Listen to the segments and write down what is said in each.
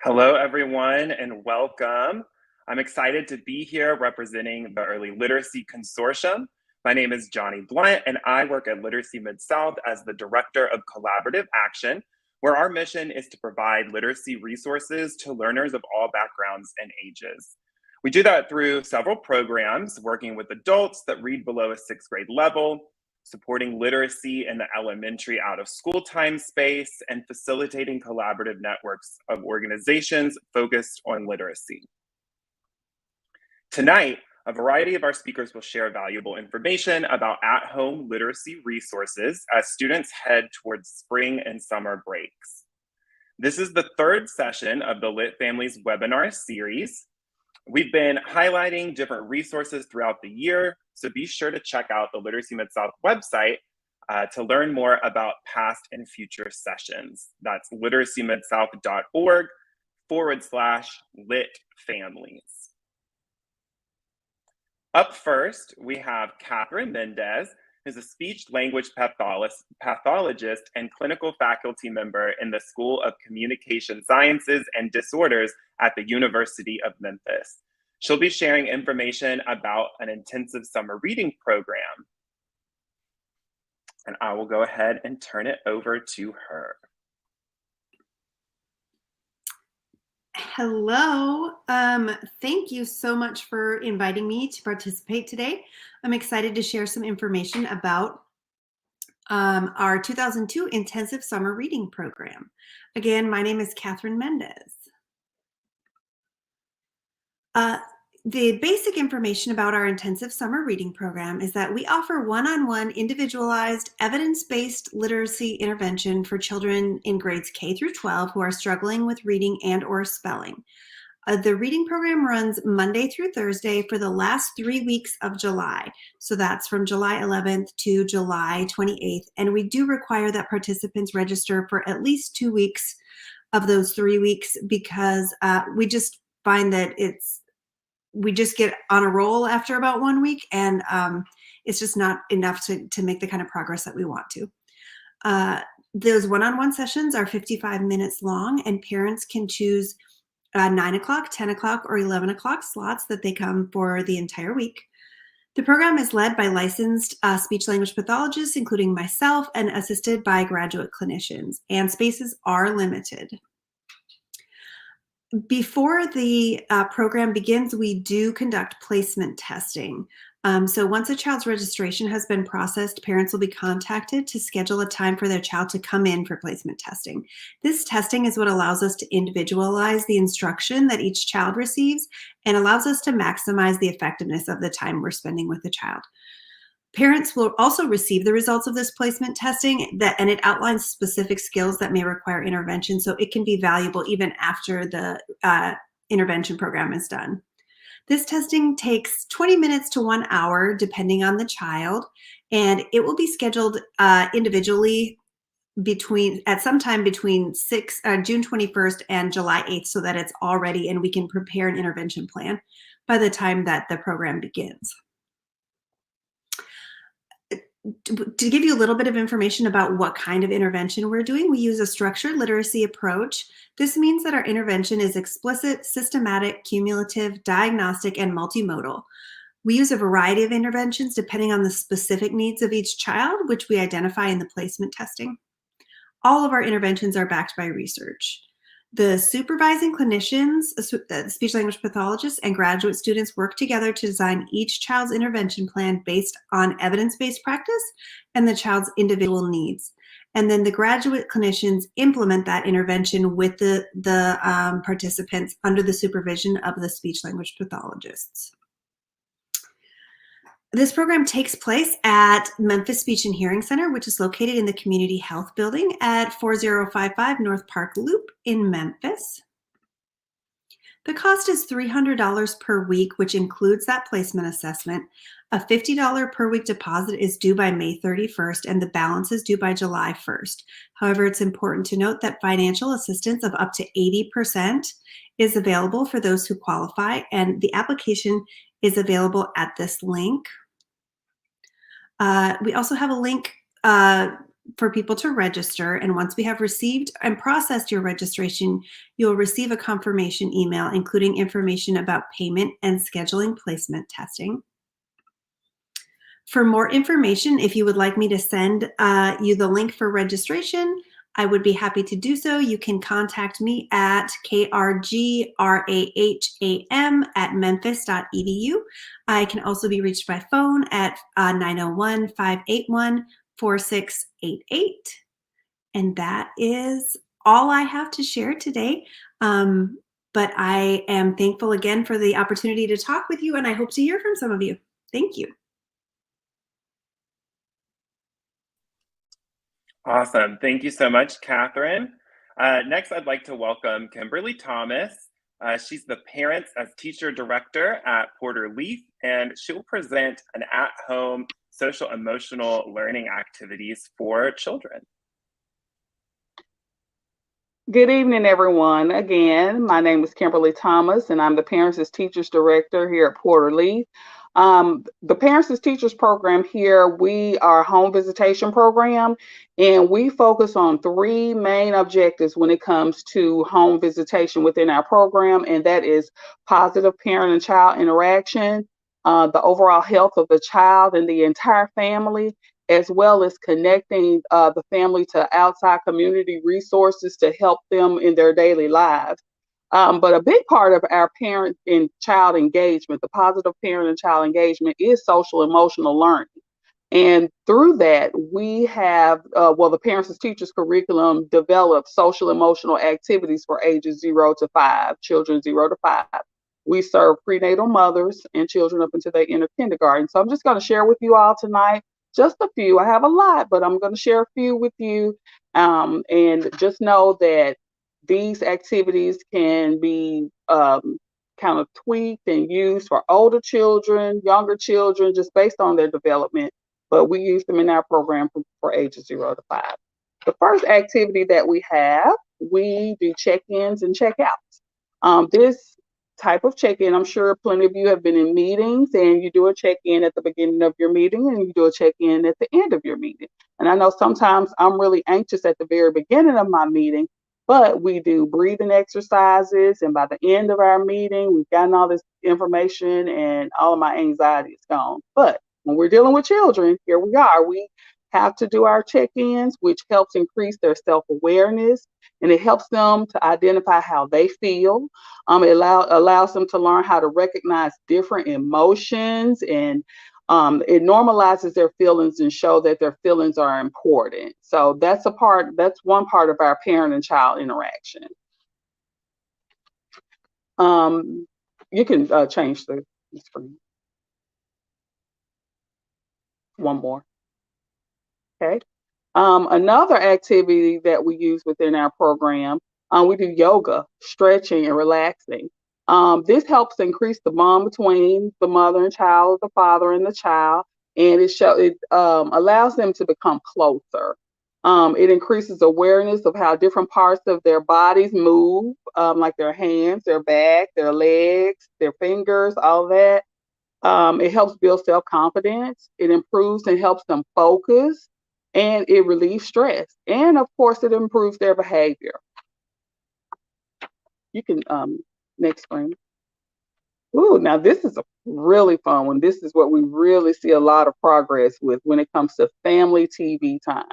Hello, everyone, and welcome. I'm excited to be here representing the Early Literacy Consortium. My name is Johnny Blunt, and I work at Literacy Mid-South as the Director of Collaborative Action, where our mission is to provide literacy resources to learners of all backgrounds and ages. We do that through several programs, working with adults that read below a sixth grade level, supporting literacy in the elementary out of school time space, and facilitating collaborative networks of organizations focused on literacy. Tonight, a variety of our speakers will share valuable information about at-home literacy resources as students head towards spring and summer breaks. This is the third session of the Lit Families webinar series. We've been highlighting different resources throughout the year, so be sure to check out the Literacy Mid-South website to learn more about past and future sessions. That's literacymidSouth.org/litfamilies. Up first, we have Catherine Mendez, who's a speech-language pathologist and clinical faculty member in the School of Communication Sciences and Disorders at the University of Memphis. She'll be sharing information about an intensive summer reading program. And I will go ahead and turn it over to her. Hello. Thank you so much for inviting me to participate today. I'm excited to share some information about our 2002 Intensive Summer Reading Program. Again, my name is Catherine Mendez. The basic information about our Intensive Summer Reading Program is that we offer one-on-one individualized evidence-based literacy intervention for children in grades K through 12 who are struggling with reading and or spelling. The reading program runs Monday through Thursday for the last 3 weeks of July. So that's from July 11th to July 28th. And we do require that participants register for at least 2 weeks of those 3 weeks because we just find that we just get on a roll after about 1 week, and it's just not enough to make the kind of progress that we want to. Those one-on-one sessions are 55 minutes long, and parents can choose 9 o'clock, 10 o'clock, or 11 o'clock slots that they come for the entire week. The program is led by licensed speech-language pathologists, including myself, and assisted by graduate clinicians, and spaces are limited. Before the program begins, we do conduct placement testing. So once a child's registration has been processed, parents will be contacted to schedule a time for their child to come in for placement testing. This testing is what allows us to individualize the instruction that each child receives and allows us to maximize the effectiveness of the time we're spending with the child. Parents will also receive the results of this placement testing, and it outlines specific skills that may require intervention, so it can be valuable even after the intervention program is done. This testing takes 20 minutes to 1 hour, depending on the child, and it will be scheduled individually at some time between June 21st and July 8th, so that it's all ready and we can prepare an intervention plan by the time that the program begins. To give you a little bit of information about what kind of intervention we're doing, we use a structured literacy approach. This means that our intervention is explicit, systematic, cumulative, diagnostic, and multimodal. We use a variety of interventions depending on the specific needs of each child, which we identify in the placement testing. All of our interventions are backed by research. The supervising clinicians, speech-language pathologists, and graduate students work together to design each child's intervention plan based on evidence-based practice and the child's individual needs. And then the graduate clinicians implement that intervention with the participants under the supervision of the speech-language pathologists. This program takes place at Memphis Speech and Hearing Center, which is located in the Community Health Building at 4055 North Park Loop in Memphis. The cost is $300 per week, which includes that placement assessment. A $50 per week deposit is due by May 31st, and the balance is due by July 1st. However, it's important to note that financial assistance of up to 80% is available for those who qualify, and the application is available at this link. We also have a link for people to register. And once we have received and processed your registration, you'll receive a confirmation email, including information about payment and scheduling placement testing. For more information, if you would like me to send you the link for registration, I would be happy to do so. You can contact me at krgraham@memphis.edu. I can also be reached by phone at 901-581-4688. And that is all I have to share today. But I am thankful again for the opportunity to talk with you, and I hope to hear from some of you. Thank you. Awesome. Thank you so much, Catherine. Next, I'd like to welcome Kimberly Thomas. She's the Parents as Teacher Director at Porter Leaf, and she'll present an at-home social emotional learning activities for children. Good evening, everyone. Again, my name is Kimberly Thomas, and I'm the Parents as Teachers Director here at Porter Leaf. The Parents as Teachers program here, we are a home visitation program, and we focus on three main objectives when it comes to home visitation within our program, and that is positive parent and child interaction, the overall health of the child and the entire family, as well as connecting the family to outside community resources to help them in their daily lives. But a big part of our parent and child engagement, the positive parent and child engagement, is social emotional learning. And through that, we have, the Parents as Teachers curriculum develops social emotional activities for ages 0 to 5, children 0 to 5. We serve prenatal mothers and children up until they enter kindergarten. So I'm just going to share with you all tonight just a few. I have a lot, but I'm going to share a few with you. And just know that these activities can be kind of tweaked and used for older children, younger children, just based on their development. But we use them in our program for ages 0 to 5. The first activity that we have, we do check-ins and check-outs. This type of check-in, I'm sure plenty of you have been in meetings, and you do a check-in at the beginning of your meeting and you do a check-in at the end of your meeting. And I know sometimes I'm really anxious at the very beginning of my meeting, but we do breathing exercises, and by the end of our meeting, we've gotten all this information and all of my anxiety is gone. But when we're dealing with children, here we are. We have to do our check-ins, which helps increase their self-awareness, and it helps them to identify how they feel. It allows them to learn how to recognize different emotions, and it normalizes their feelings and show that their feelings are important. So that's one part of our parent and child interaction. You can change the screen. One more. Okay. Another activity that we use within our program, we do yoga, stretching, and relaxing. This helps increase the bond between the mother and child, the father and the child, and it allows them to become closer. It increases awareness of how different parts of their bodies move, like their hands, their back, their legs, their fingers, all that. It helps build self-confidence. It improves and helps them focus, and it relieves stress. And of course, it improves their behavior. You can, next screen. Ooh, now this is a really fun one. This is what we really see a lot of progress with when it comes to family TV time.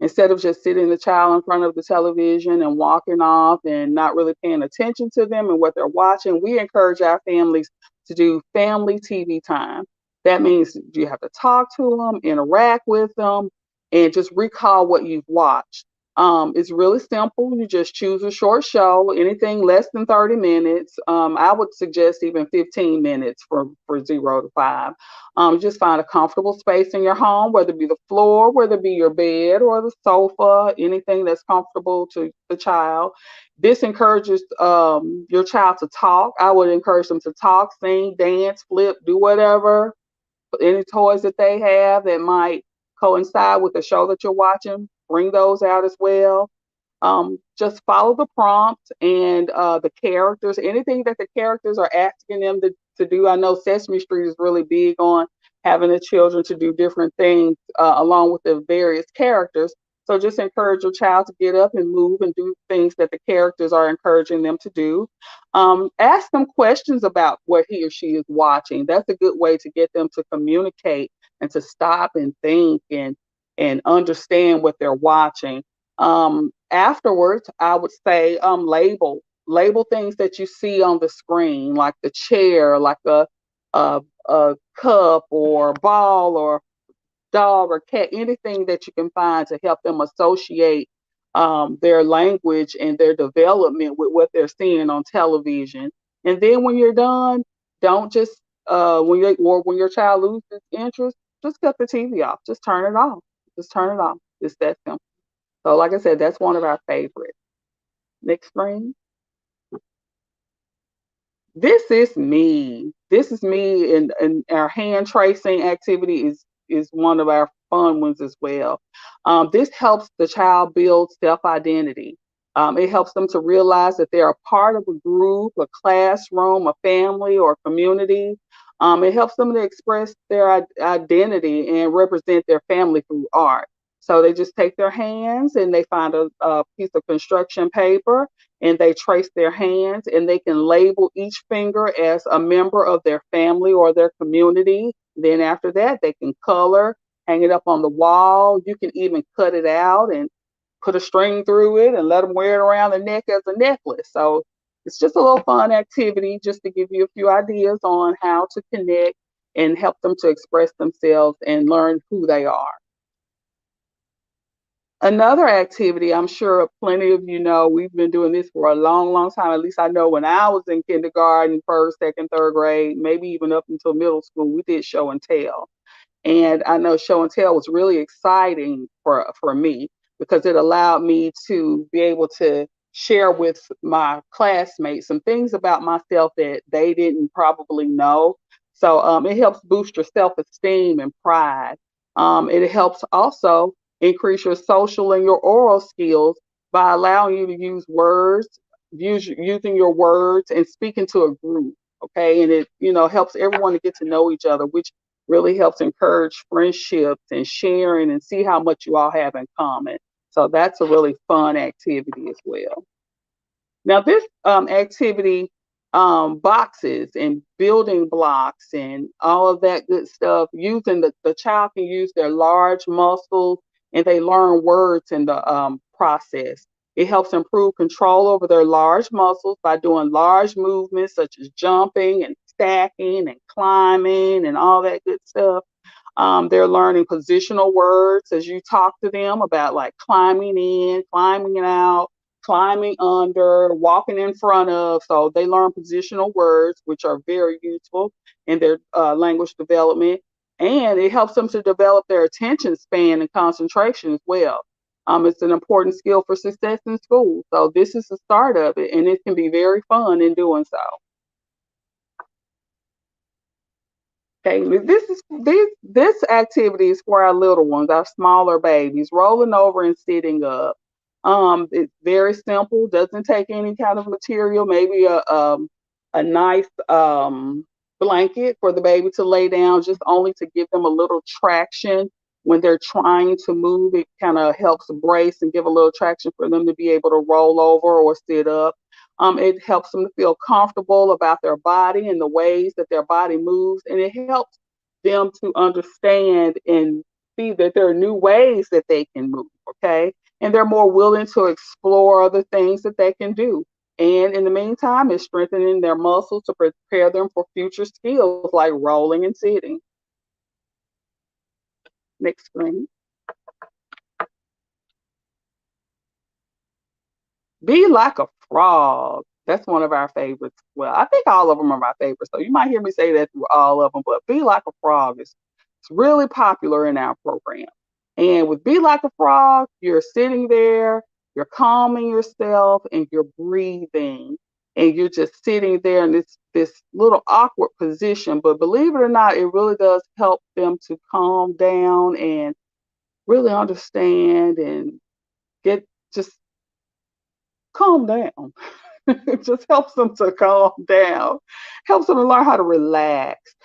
Instead of just sitting the child in front of the television and walking off and not really paying attention to them and what they're watching, we encourage our families to do family TV time. That means you have to talk to them, interact with them, and just recall what you've watched. It's really simple. You just choose a short show, anything less than 30 minutes. I would suggest even 15 minutes for 0 to 5. Just find a comfortable space in your home, whether it be the floor, whether it be your bed or the sofa, anything that's comfortable to the child. This encourages your child to talk. I would encourage them to talk, sing, dance, flip, do whatever. Any toys that they have that might coincide with the show that you're watching, bring those out as well. Just follow the prompts and the characters, anything that the characters are asking them to do. I know Sesame Street is really big on having the children to do different things along with the various characters. So just encourage your child to get up and move and do things that the characters are encouraging them to do. Ask them questions about what he or she is watching. That's a good way to get them to communicate and to stop and think and understand what they're watching. Afterwards, I would say label things that you see on the screen, like the chair, like a cup or ball or dog or cat, anything that you can find to help them associate their language and their development with what they're seeing on television. And then when you're done, don't just when your child loses interest, just cut the TV off. Just turn it off. Just turn it off. It's that simple. So like I said, that's one of our favorites. Next screen. This is me. This is me, and our hand tracing activity is one of our fun ones as well. This helps the child build self-identity. It helps them to realize that they're a part of a group, a classroom, a family, or a community. It helps them to express their identity and represent their family through art. So they just take their hands and they find a piece of construction paper and they trace their hands and they can label each finger as a member of their family or their community. Then after that, they can color, hang it up on the wall. You can even cut it out and put a string through it and let them wear it around their neck as a necklace. So it's just a little fun activity just to give you a few ideas on how to connect and help them to express themselves and learn who they are. Another activity, I'm sure plenty of you know, we've been doing this for a long, long time. At least I know when I was in kindergarten, first, second, third grade, maybe even up until middle school, we did show and tell. And I know show and tell was really exciting for me because it allowed me to be able to share with my classmates some things about myself that they didn't probably know. So it helps boost your self-esteem and pride. It helps also increase your social and your oral skills by allowing you to use words, using your words and speaking to a group. Okay. And it, helps everyone to get to know each other, which really helps encourage friendships and sharing and see how much you all have in common. So that's a really fun activity as well. Now this activity, boxes and building blocks and all of that good stuff, using the child can use their large muscles and they learn words in the process. It helps improve control over their large muscles by doing large movements such as jumping and stacking and climbing and all that good stuff. They're learning positional words as you talk to them about like climbing in, climbing out, climbing under, walking in front of. So they learn positional words, which are very useful in their language development. And it helps them to develop their attention span and concentration as well. It's an important skill for success in school. So this is the start of it, and it can be very fun in doing so. Okay, this activity is for our little ones, our smaller babies, rolling over and sitting up. It's very simple, doesn't take any kind of material, maybe a nice blanket for the baby to lay down, just only to give them a little traction when they're trying to move. It kind of helps brace and give a little traction for them to be able to roll over or sit up. It helps them to feel comfortable about their body and the ways that their body moves, and it helps them to understand and see that there are new ways that they can move, okay? And they're more willing to explore other things that they can do. And in the meantime, it's strengthening their muscles to prepare them for future skills like rolling and sitting. Next screen. Be like a frog. That's one of our favorites. Well, I think all of them are my favorites. So you might hear me say that through all of them, but Be Like a Frog is it's really popular in our program. And with Be Like a Frog, you're sitting there, you're calming yourself and you're breathing and you're just sitting there in this little awkward position. But believe it or not, it really does help them to calm down and really understand and get just calm down. It just helps them to calm down, helps them to learn how to relax.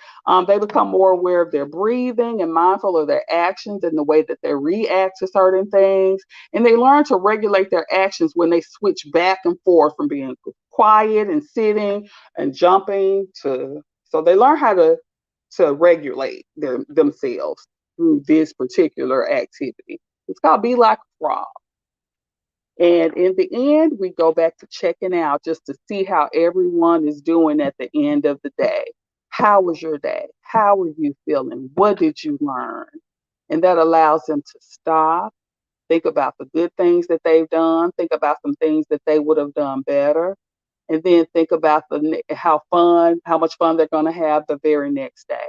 They become more aware of their breathing and mindful of their actions and the way that they react to certain things. And they learn to regulate their actions when they switch back and forth from being quiet and sitting and jumping to, so they learn how to regulate themselves through this particular activity. It's called Be Like a Frog. And in the end, we go back to checking out just to see how everyone is doing at the end of the day. How was your day? How are you feeling? What did you learn? And that allows them to stop, think about the good things that they've done, think about some things that they would have done better, and then think about how much fun they're going to have the very next day.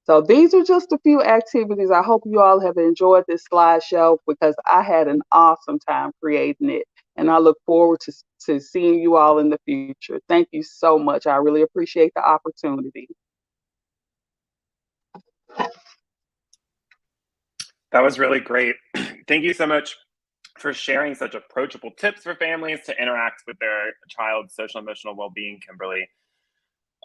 So these are just a few activities. I hope you all have enjoyed this slideshow because I had an awesome time creating it. And I look forward to seeing you all in the future. Thank you so much. I really appreciate the opportunity. That was really great. Thank you so much for sharing such approachable tips for families to interact with their child's social emotional well-being, Kimberly.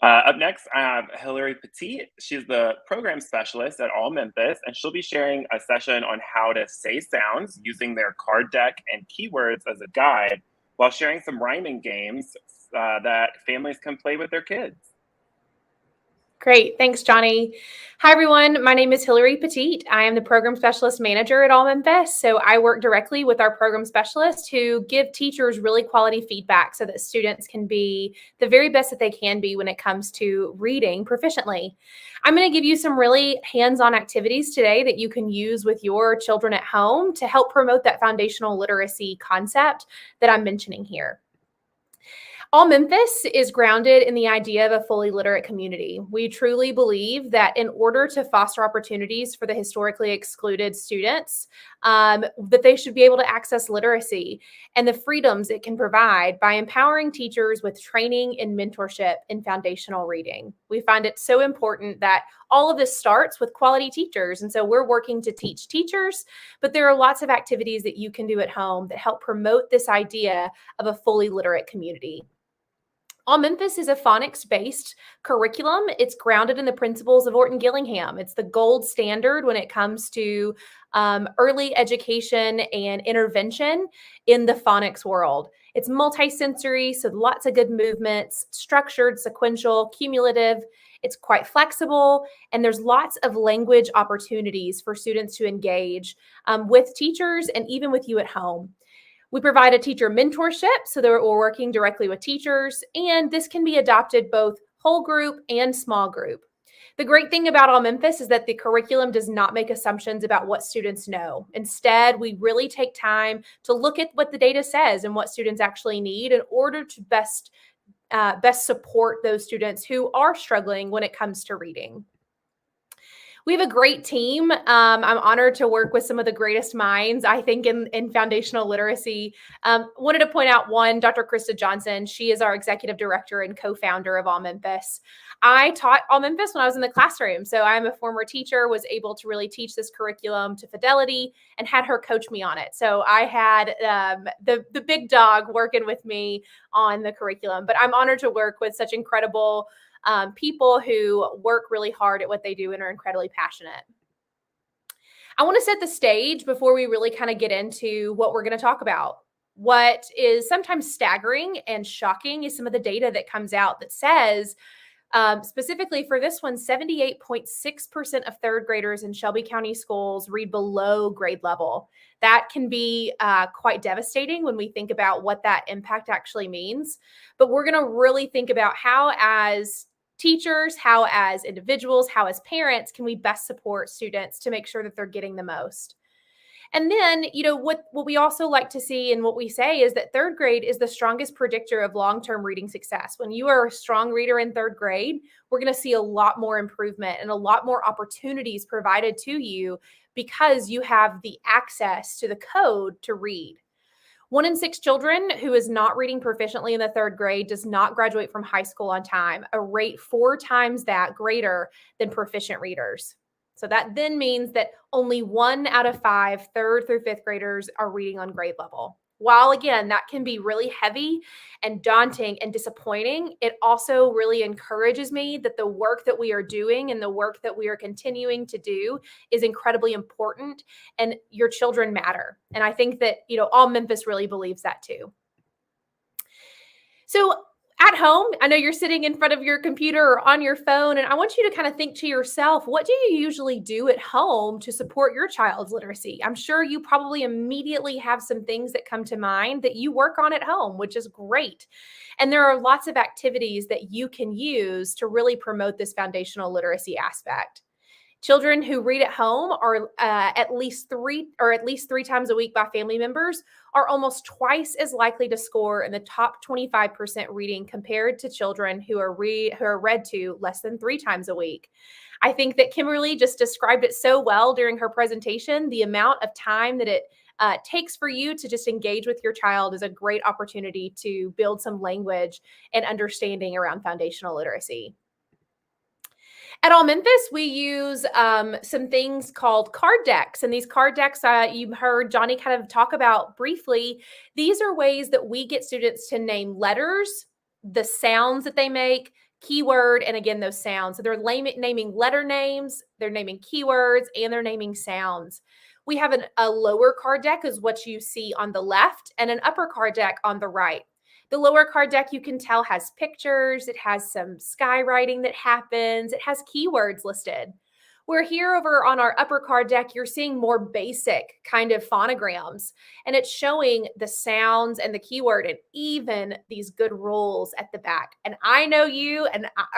Up next, I have Hilary Petit. She's the program specialist at All Memphis, and she'll be sharing a session on how to say sounds using their card deck and keywords as a guide, while sharing some rhyming games that families can play with their kids. Great. Thanks, Johnny. Hi, everyone. My name is Hilary Petit. I am the program specialist manager at All Memphis. So I work directly with our program specialists who give teachers really quality feedback so that students can be the very best that they can be when it comes to reading proficiently. I'm going to give you some really hands-on activities today that you can use with your children at home to help promote that foundational literacy concept that I'm mentioning here. All Memphis is grounded in the idea of a fully literate community. We truly believe that in order to foster opportunities for the historically excluded students, that they should be able to access literacy and the freedoms it can provide by empowering teachers with training and mentorship in foundational reading. We find it so important that all of this starts with quality teachers. And so we're working to teach teachers, but there are lots of activities that you can do at home that help promote this idea of a fully literate community. All Memphis is a phonics-based curriculum. It's grounded in the principles of Orton Gillingham. It's the gold standard when it comes to early education and intervention in the phonics world. It's multisensory, so lots of good movements, structured, sequential, cumulative. It's quite flexible, and there's lots of language opportunities for students to engage with teachers and even with you at home. We provide a teacher mentorship so that we're working directly with teachers, and this can be adopted both whole group and small group. The great thing about All Memphis is that the curriculum does not make assumptions about what students know. Instead, we really take time to look at what the data says and what students actually need in order to best support those students who are struggling when it comes to reading. We have a great team. I'm honored to work with some of the greatest minds, I think, in foundational literacy. Wanted to point out one, Dr. Krista Johnson. She is our executive director and co-founder of All Memphis. I taught All Memphis when I was in the classroom. So I'm a former teacher, was able to really teach this curriculum to fidelity and had her coach me on it. So I had the big dog working with me on the curriculum, but I'm honored to work with such incredible people who work really hard at what they do and are incredibly passionate. I want to set the stage before we really kind of get into what we're going to talk about. What is sometimes staggering and shocking is some of the data that comes out that says, specifically for this one, 78.6% of third graders in Shelby County schools read below grade level. That can be quite devastating when we think about what that impact actually means. But we're going to really think about how as teachers, how as individuals, how as parents can we best support students to make sure that they're getting the most. And then, what we also like to see and what we say is that third grade is the strongest predictor of long-term reading success. When you are a strong reader in third grade, we're going to see a lot more improvement and a lot more opportunities provided to you because you have the access to the code to read. 1 in 6 children who is not reading proficiently in the third grade does not graduate from high school on time, a rate 4 times that greater than proficient readers. So that then means that only 1 out of 5 third through fifth graders are reading on grade level. while again, that can be really heavy and daunting and disappointing, it also really encourages me that the work that we are doing and the work that we are continuing to do is incredibly important, and your children matter. And I think that, all Memphis really believes that too. So at home, I know you're sitting in front of your computer or on your phone, and I want you to kind of think to yourself, what do you usually do at home to support your child's literacy? I'm sure you probably immediately have some things that come to mind that you work on at home, which is great. And there are lots of activities that you can use to really promote this foundational literacy aspect. Children who read at home are at least three times a week by family members are almost twice as likely to score in the top 25% reading compared to children who are read to less than 3 times a week. I think that Kimberly just described it so well during her presentation. The amount of time that it takes for you to just engage with your child is a great opportunity to build some language and understanding around foundational literacy. At All Memphis, we use some things called card decks. And these card decks, you heard Johnny kind of talk about briefly. These are ways that we get students to name letters, the sounds that they make, keyword, and again, those sounds. So they're naming letter names, they're naming keywords, and they're naming sounds. We have a lower card deck is what you see on the left, and an upper card deck on the right. The lower card deck, you can tell, has pictures. It has some skywriting that happens. It has keywords listed. Where here over on our upper card deck, you're seeing more basic kind of phonograms, and it's showing the sounds and the keyword and even these good rules at the back. And I know you,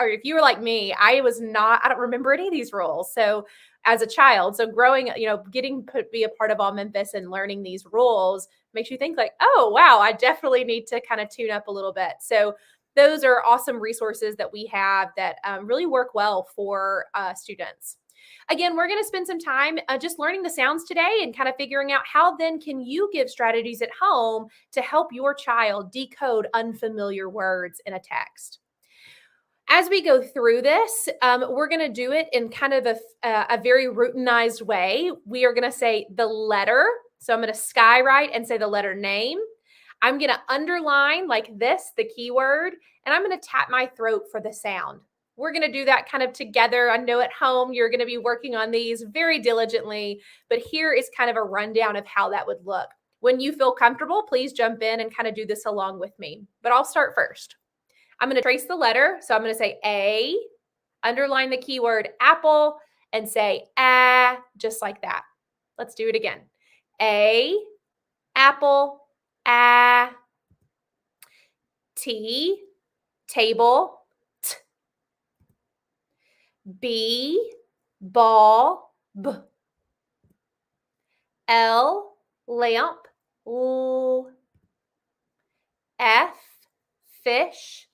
or if you were like me, I don't remember any of these rules. So as a child, so growing, getting to be a part of All Memphis and learning these rules makes you think like, oh, wow, I definitely need to kind of tune up a little bit. So those are awesome resources that we have that really work well for students. Again, we're going to spend some time just learning the sounds today and kind of figuring out how then can you give strategies at home to help your child decode unfamiliar words in a text. As we go through this, we're going to do it in kind of a very routinized way. We are going to say the letter. So I'm going to skywrite and say the letter name. I'm going to underline like this, the keyword, and I'm going to tap my throat for the sound. We're going to do that kind of together. I know at home you're going to be working on these very diligently, but here is kind of a rundown of how that would look. When you feel comfortable, please jump in and kind of do this along with me. But I'll start first. I'm going to trace the letter. So I'm going to say A, underline the keyword apple, and say just like that. Let's do it again. A, apple, T, table, T, B, ball, B, L, lamp, L, F, fish,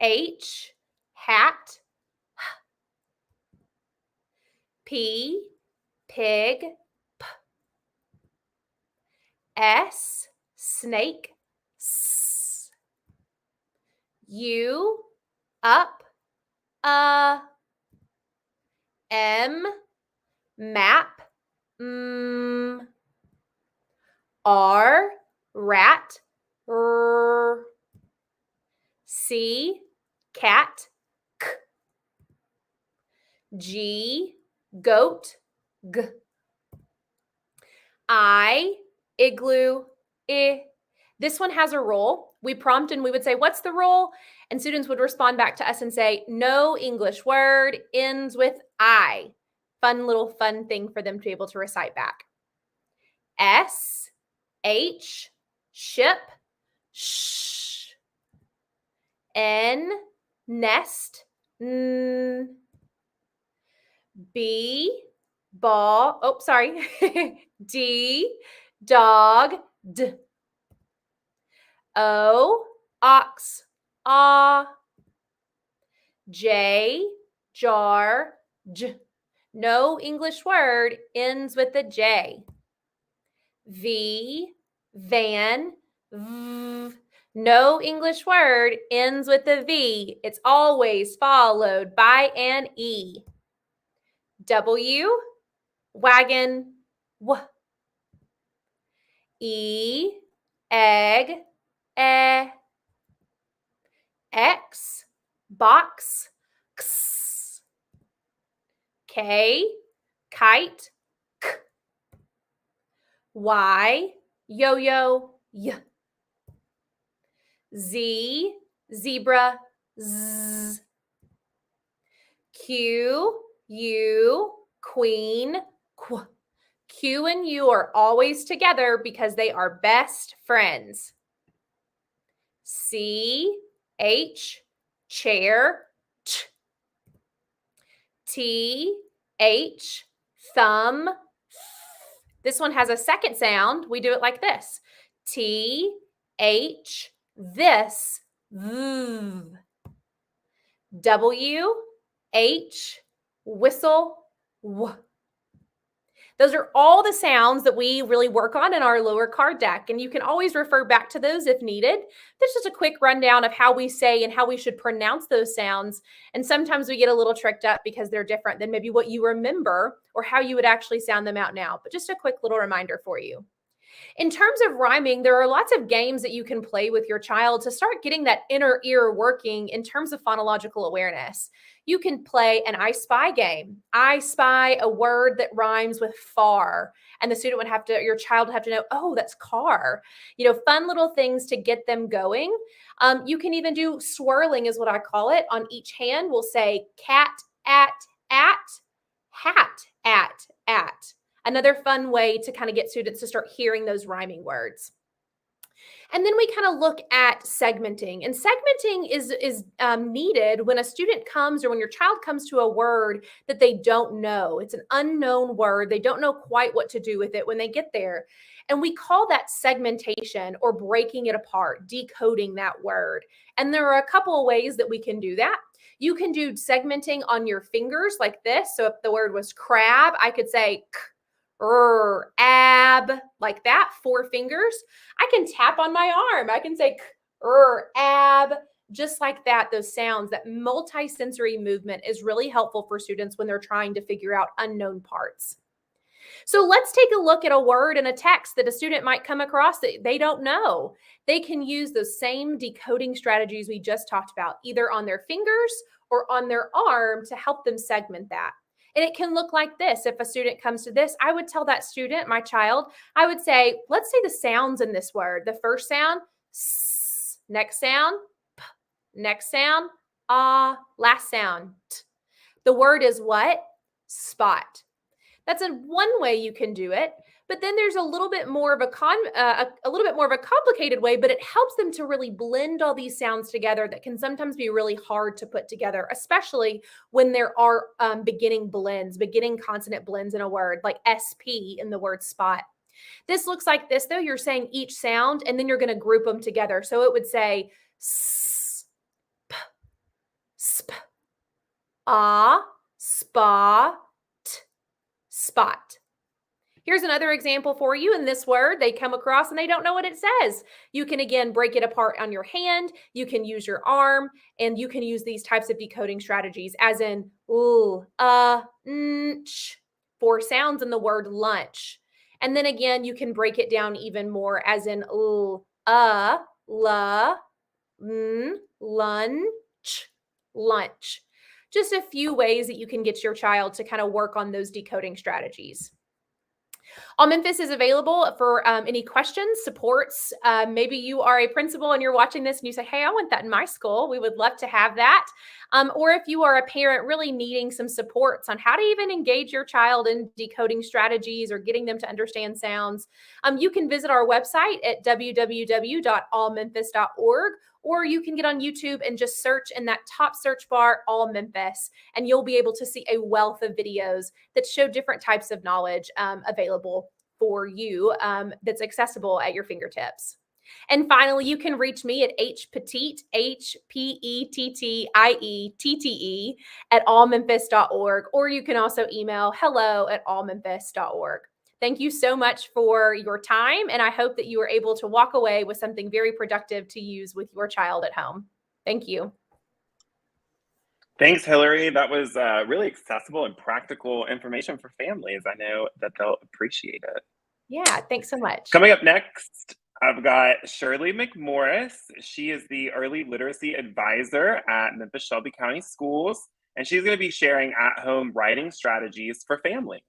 H, hat, P, pig, P, S, snake, S, U, up, M, map, R, rat, R, C, cat, K, G, goat, G, I, igloo, I. This one has a rule. We prompt and we would say, what's the rule? And students would respond back to us and say, no English word ends with I. Fun thing for them to be able to recite back. S, H, ship, sh, N, nest, N, B, ball, D, dog, D, O, ox, ah, J, jar, J. No English word ends with a J. V, van, V. No English word ends with a V. It's always followed by an E. W, wagon, W. E, egg, e. X, box, x. K, kite, k. Y, yo-yo, y. Z, zebra, z. Q, U, queen, qu. Q and U are always together because they are best friends. C, H, chair, ch. T, H, thumb. This one has a second sound. We do it like this. T, H, this, v. W, H, whistle, w. Those are all the sounds that we really work on in our lower card deck, and you can always refer back to those if needed. This is just a quick rundown of how we say and how we should pronounce those sounds, and sometimes we get a little tricked up because they're different than maybe what you remember or how you would actually sound them out now, but just a quick little reminder for you. In terms of rhyming, there are lots of games that you can play with your child to start getting that inner ear working in terms of phonological awareness. You can play an I Spy game. I spy a word that rhymes with far, and the student would have to, your child would have to know, oh, that's car. You know, fun little things to get them going. You can even do swirling is what I call it. On each hand, we'll say cat, at, hat, at. Another fun way to kind of get students to start hearing those rhyming words. And then we kind of look at segmenting. And segmenting is needed when a student comes or when your child comes to a word that they don't know. It's an unknown word. They don't know quite what to do with it when they get there. And we call that segmentation or breaking it apart, decoding that word. And there are a couple of ways that we can do that. You can do segmenting on your fingers like this. So if the word was crab, I could say k, ab, like that, 4 fingers. I can tap on my arm. I can say ab, just like that. Those sounds, that multi-sensory movement is really helpful for students when they're trying to figure out unknown parts. So let's take a look at a word in a text that a student might come across that they don't know. They can use those same decoding strategies we just talked about, either on their fingers or on their arm to help them segment that. And it can look like this. If a student comes to this, I would tell that student, my child, I would say, let's say the sounds in this word. The first sound, s. Next sound, p. Next sound, ah. Last sound, t. The word is what? Spot. That's one way you can do it. But then there's a little bit more of a complicated way, but it helps them to really blend all these sounds together that can sometimes be really hard to put together, especially when there are beginning consonant blends in a word, like SP in the word spot. This looks like this, though. You're saying each sound, and then you're going to group them together. So it would say s, p, sp, ah, spa, t, spot. Here's another example for you in this word they come across and they don't know what it says. You can, again, break it apart on your hand. You can use your arm, and you can use these types of decoding strategies as in ch, 4 sounds in the word lunch. And then again, you can break it down even more as in la, lunch, lunch. Just a few ways that you can get your child to kind of work on those decoding strategies. All Memphis is available for any questions, supports. Maybe you are a principal and you're watching this and you say, hey, I want that in my school. We would love to have that. Or if you are a parent really needing some supports on how to even engage your child in decoding strategies or getting them to understand sounds, you can visit our website at www.allmemphis.org, or you can get on YouTube and just search in that top search bar, All Memphis, and you'll be able to see a wealth of videos that show different types of knowledge available for you that's accessible at your fingertips. And finally, you can reach me at Petite, HPETTIETTE at allmemphis.org, or you can also email hello@allmemphis.org. Thank you so much for your time, and I hope that you were able to walk away with something very productive to use with your child at home. Thank you. Thanks, Hilary. That was really accessible and practical information for families. I know that they'll appreciate it. Yeah, thanks so much. Coming up next, I've got Shirley Mcmorris. She is the Early Literacy Advisor at Memphis Shelby County Schools, and she's going to be sharing at-home writing strategies for families.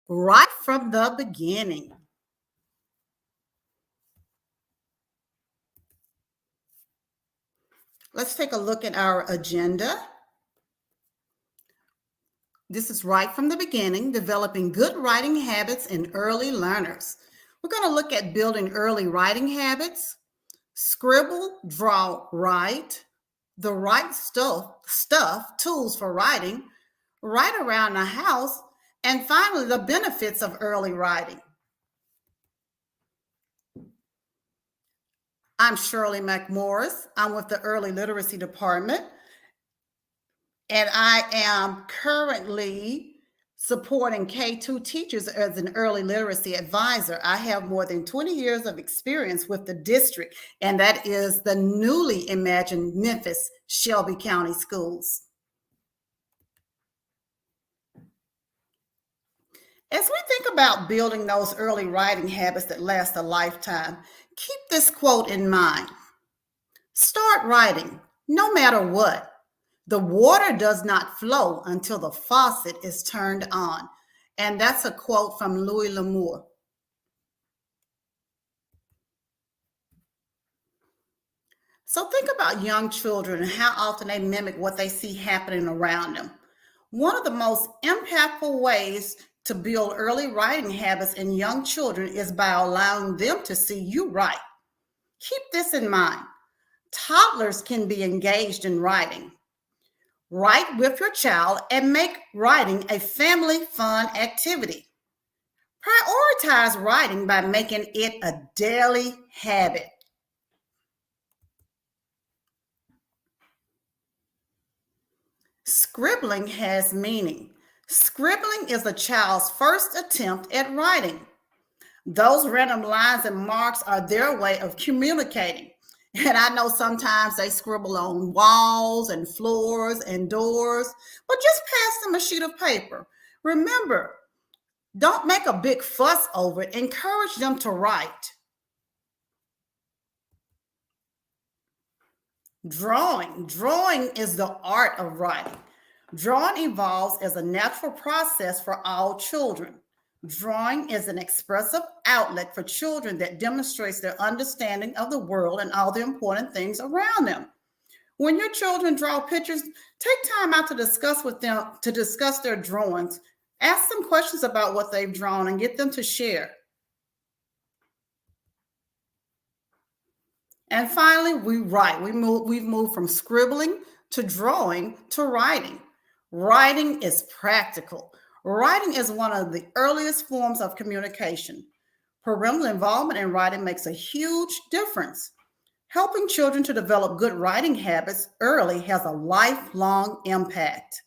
Right from the beginning. Let's take a look at our agenda. This is right from the beginning, developing good writing habits in early learners. We're going to look at building early writing habits, scribble, draw, write, the right stuff, tools for writing, write around the house, and finally, the benefits of early writing. I'm Shirley Mcmorris. I'm with the Early Literacy Department, and I am currently supporting K-2 teachers as an early literacy advisor. I have more than 20 years of experience with the district, and that is the newly imagined Memphis Shelby County Schools. As we think about building those early writing habits that last a lifetime, keep this quote in mind. Start writing, no matter what. The water does not flow until the faucet is turned on. And that's a quote from Louis L'Amour. So think about young children and how often they mimic what they see happening around them. One of the most impactful ways to build early writing habits in young children is by allowing them to see you write. Keep this in mind. Toddlers can be engaged in writing. Write with your child and make writing a family fun activity. Prioritize writing by making it a daily habit. Scribbling has meaning. Scribbling is a child's first attempt at writing. Those random lines and marks are their way of communicating. And I know sometimes they scribble on walls and floors and doors, but just pass them a sheet of paper. Remember, don't make a big fuss over it. Encourage them to write. Drawing. Drawing is the art of writing. Drawing evolves as a natural process for all children. Drawing is an expressive outlet for children that demonstrates their understanding of the world and all the important things around them. When your children draw pictures, take time out to discuss with them, to discuss their drawings. Ask them questions about what they've drawn and get them to share. And finally, we write. We've moved from scribbling to drawing to writing. Writing is practical. Writing is one of the earliest forms of communication. Parental involvement in writing makes a huge difference. Helping children to develop good writing habits early has a lifelong impact.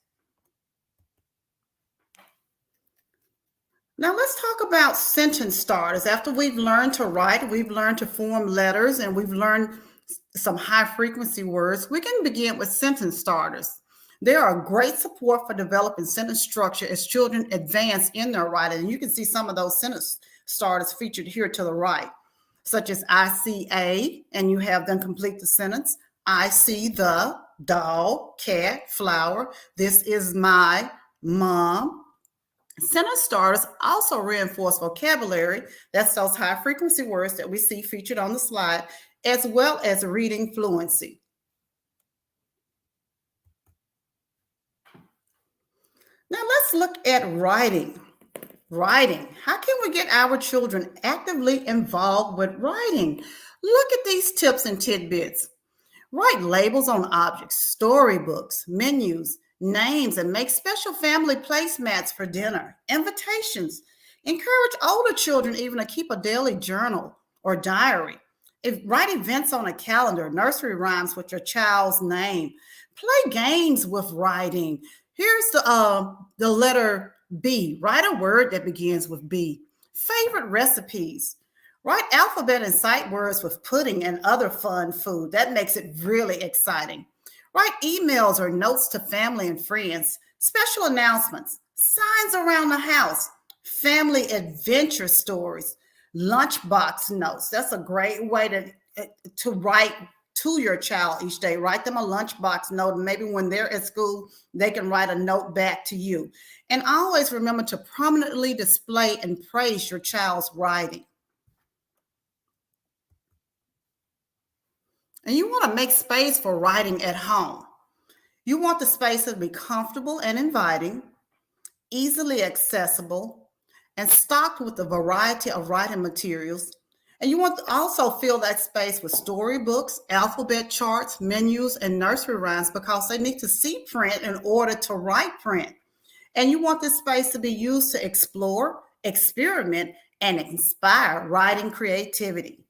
Now let's talk about sentence starters. After we've learned to write, we've learned to form letters, and we've learned some high frequency words, we can begin with sentence starters. They are a great support for developing sentence structure as children advance in their writing. And you can see some of those sentence starters featured here to the right, such as I see a, and you have them complete the sentence. I see the dog, cat, flower. This is my mom. Sentence starters also reinforce vocabulary. That's those high frequency words that we see featured on the slide, as well as reading fluency. Now let's look at writing. Writing. How can we get our children actively involved with writing? Look at these tips and tidbits. Write labels on objects, storybooks, menus, names, and make special family placemats for dinner, invitations. Encourage older children even to keep a daily journal or diary. Write events on a calendar, nursery rhymes with your child's name. Play games with writing. Here's the letter B. Write a word that begins with B. Favorite recipes. Write alphabet and sight words with pudding and other fun food. That makes it really exciting. Write emails or notes to family and friends. special announcements, signs around the house, family adventure stories, lunchbox notes. That's a great way to write to your child each day. Write them a lunchbox note, and maybe when they're at school, they can write a note back to you. And always remember to prominently display and praise your child's writing. And you want to make space for writing at home. You want the space to be comfortable and inviting, easily accessible, and stocked with a variety of writing materials. And you want to also fill that space with storybooks, alphabet charts, menus, and nursery rhymes, because they need to see print in order to write print. And you want this space to be used to explore, experiment, and inspire writing creativity.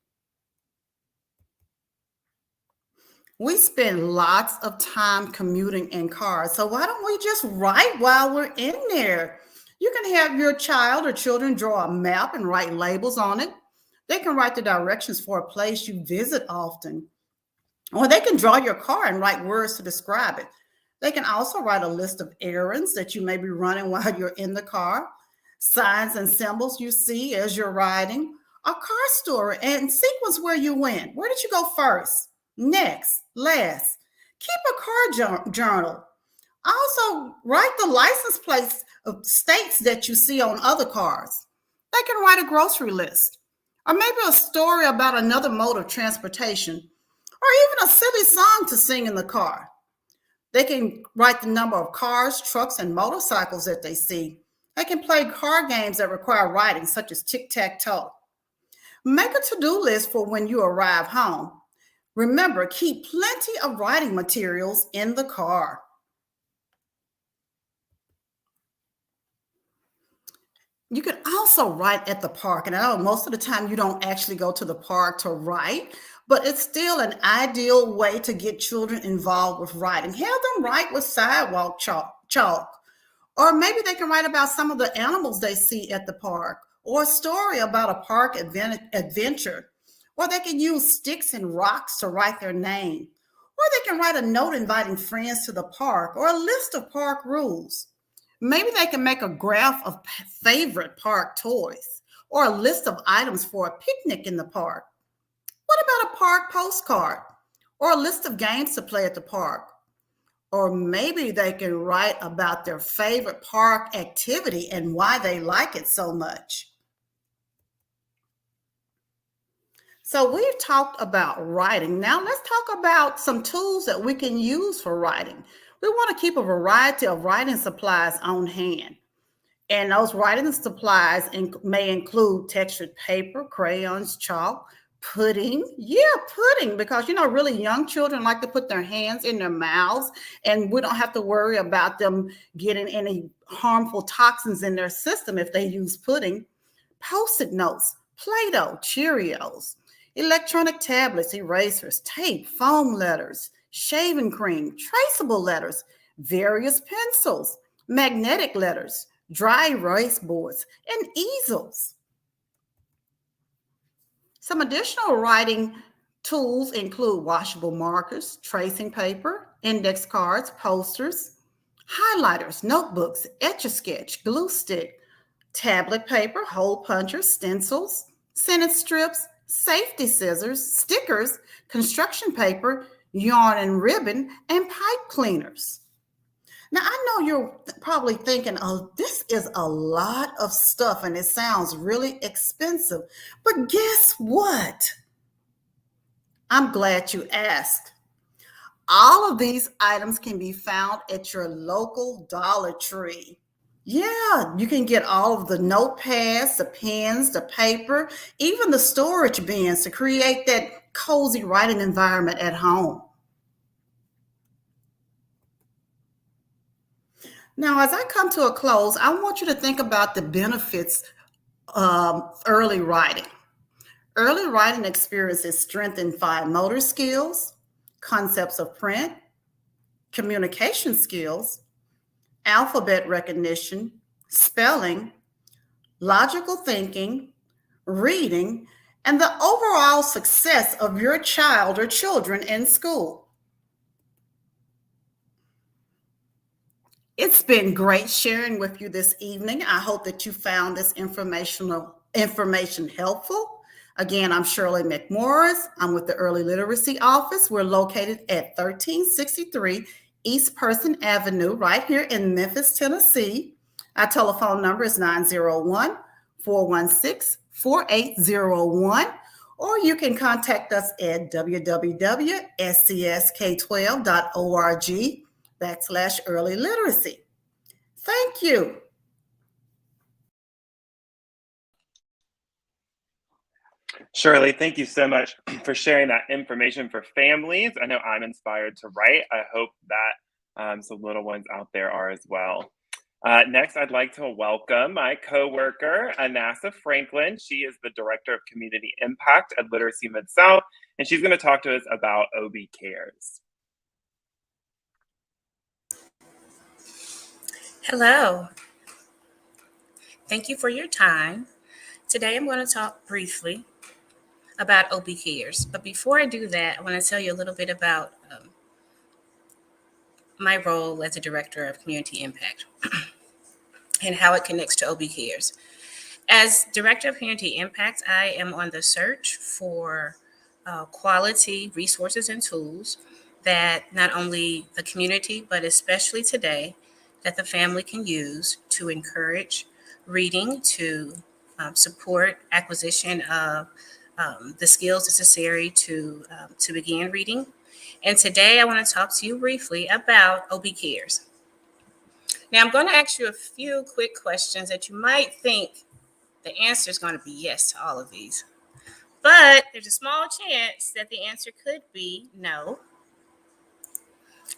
We spend lots of time commuting in cars, so why don't we just write while we're in there? You can have your child or children draw a map and write labels on it. They can write the directions for a place you visit often. Or they can draw your car and write words to describe it. They can also write a list of errands that you may be running while you're in the car, signs and symbols you see as you're riding, a car story, and sequence where you went. Where did you go first, next, last? Keep a car journal. Also, write the license plates of states that you see on other cars. They can write a grocery list, or maybe a story about another mode of transportation, or even a silly song to sing in the car. They can write the number of cars, trucks, and motorcycles that they see. They can play card games that require writing, such as tic-tac-toe. Make a to-do list for when you arrive home. Remember, keep plenty of writing materials in the car. You can also write at the park. And I know most of the time you don't actually go to the park to write, but it's still an ideal way to get children involved with writing. Have them write with sidewalk chalk. Or maybe they can write about some of the animals they see at the park, or a story about a park adventure. Or they can use sticks and rocks to write their name. Or they can write a note inviting friends to the park, or a list of park rules. Maybe they can make a graph of favorite park toys, or a list of items for a picnic in the park. What about a park postcard, or a list of games to play at the park? Or maybe they can write about their favorite park activity and why they like it so much. So we've talked about writing. Now let's talk about some tools that we can use for writing. We want to keep a variety of writing supplies on hand. And those writing supplies may include textured paper, crayons, chalk, pudding. Yeah, pudding, because, really young children like to put their hands in their mouths, and we don't have to worry about them getting any harmful toxins in their system if they use pudding. Post-it notes, Play-Doh, Cheerios, electronic tablets, erasers, tape, foam letters, shaving cream, traceable letters, various pencils, magnetic letters, dry erase boards, and easels. Some additional writing tools include washable markers, tracing paper, index cards, posters, highlighters, notebooks, Etch-a-Sketch, glue stick, tablet paper, hole punchers, stencils, sentence strips, safety scissors, stickers, construction paper, yarn and ribbon, and pipe cleaners. Now, I know you're probably thinking, oh, this is a lot of stuff and it sounds really expensive. But guess what? I'm glad you asked. All of these items can be found at your local Dollar Tree. Yeah, you can get all of the notepads, the pens, the paper, even the storage bins to create that cozy writing environment at home. Now, as I come to a close, I want you to think about the benefits of early writing. Early writing experiences strengthen fine motor skills, concepts of print, communication skills, alphabet recognition, spelling, logical thinking, reading, and the overall success of your child or children in school. It's been great sharing with you this evening. I hope that you found this information helpful. Again, I'm Shirley Mcmorris. I'm with the Early Literacy Office. We're located at 1363 East Person Avenue, right here in Memphis, Tennessee. Our telephone number is 901-416-4801, or you can contact us at www.scsk12.org/early literacy. Thank you. Shirley, thank you so much for sharing that information for families. I know I'm inspired to write. I hope that some little ones out there are as well. Next, I'd like to welcome my coworker, Anassa Franklin. She is the Director of Community Impact at Literacy Mid-South, and she's going to talk to us about OB Cares. Hello. Thank you for your time. Today I'm going to talk briefly about OB Cares. But before I do that, I want to tell you a little bit about my role as a Director of Community Impact and how it connects to OB Cares. As Director of Community Impact, I am on the search for quality resources and tools that not only the community, but especially today, that the family can use to encourage reading, to support acquisition of the skills necessary to begin reading. And today I want to talk to you briefly about OB Cares. Now I'm going to ask you a few quick questions that you might think the answer is going to be yes to all of these. But there's a small chance that the answer could be no,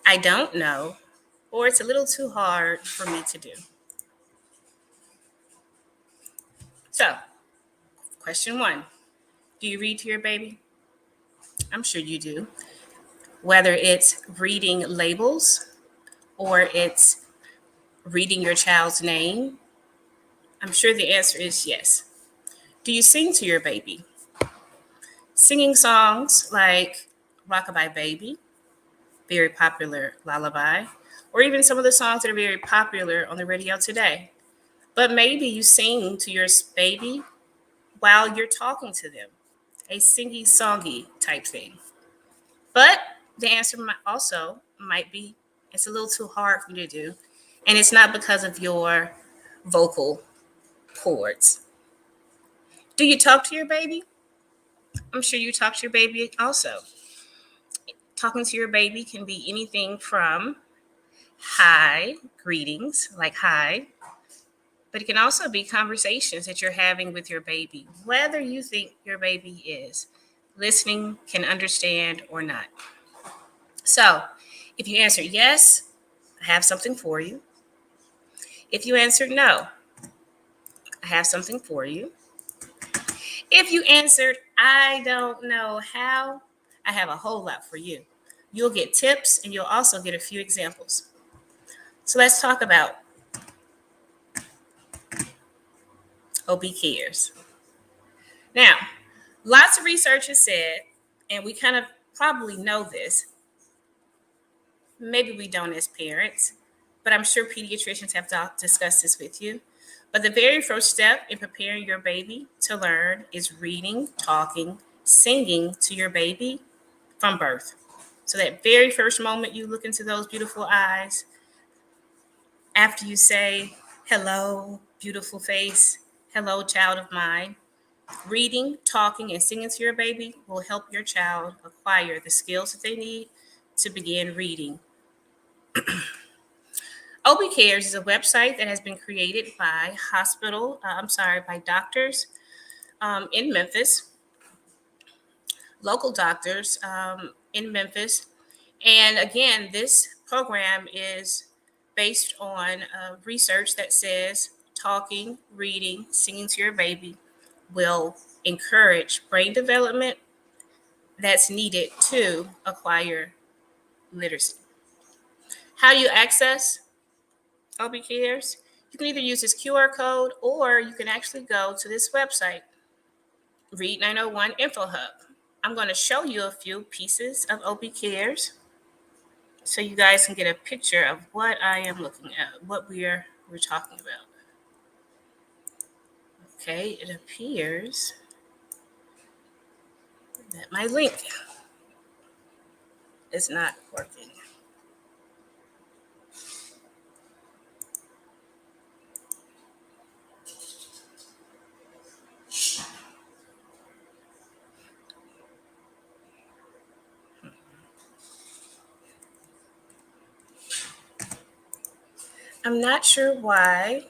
I don't know, or it's a little too hard for me to do. So, question 1, do you read to your baby? I'm sure you do. Whether it's reading labels or it's reading your child's name, I'm sure the answer is yes. Do you sing to your baby? Singing songs like Rockabye Baby, very popular lullaby, or even some of the songs that are very popular on the radio today. But maybe you sing to your baby while you're talking to them, a singy-songy type thing. But the answer might be it's a little too hard for you to do, and it's not because of your vocal cords. Do you talk to your baby? I'm sure you talk to your baby also. Talking to your baby can be anything from hi, greetings, like hi, but it can also be conversations that you're having with your baby, whether you think your baby is listening, can understand, or not. So if you answer yes, I have something for you. If you answer no, I have something for you. If you answered, I don't know how, I have a whole lot for you. You'll get tips and you'll also get a few examples. So let's talk about OB Cares. Now, lots of research has said, and we kind of probably know this, maybe we don't as parents, but I'm sure pediatricians have discussed this with you. But the very first step in preparing your baby to learn is reading, talking, singing to your baby from birth. So that very first moment you look into those beautiful eyes, after you say, hello, beautiful face, hello, child of mine, reading, talking, and singing to your baby will help your child acquire the skills that they need to begin reading. OB Cares is a website that has been created by doctors in Memphis, local doctors in Memphis. And again, this program is based on research that says talking, reading, singing to your baby will encourage brain development that's needed to acquire literacy. How do you access OB Cares? You can either use this QR code or you can actually go to this website, Read 901 Info Hub. I'm going to show you a few pieces of OB Cares. so you guys can get a picture of what I am looking at, what we're talking about. Okay, it appears that my link is not working. I'm not sure why.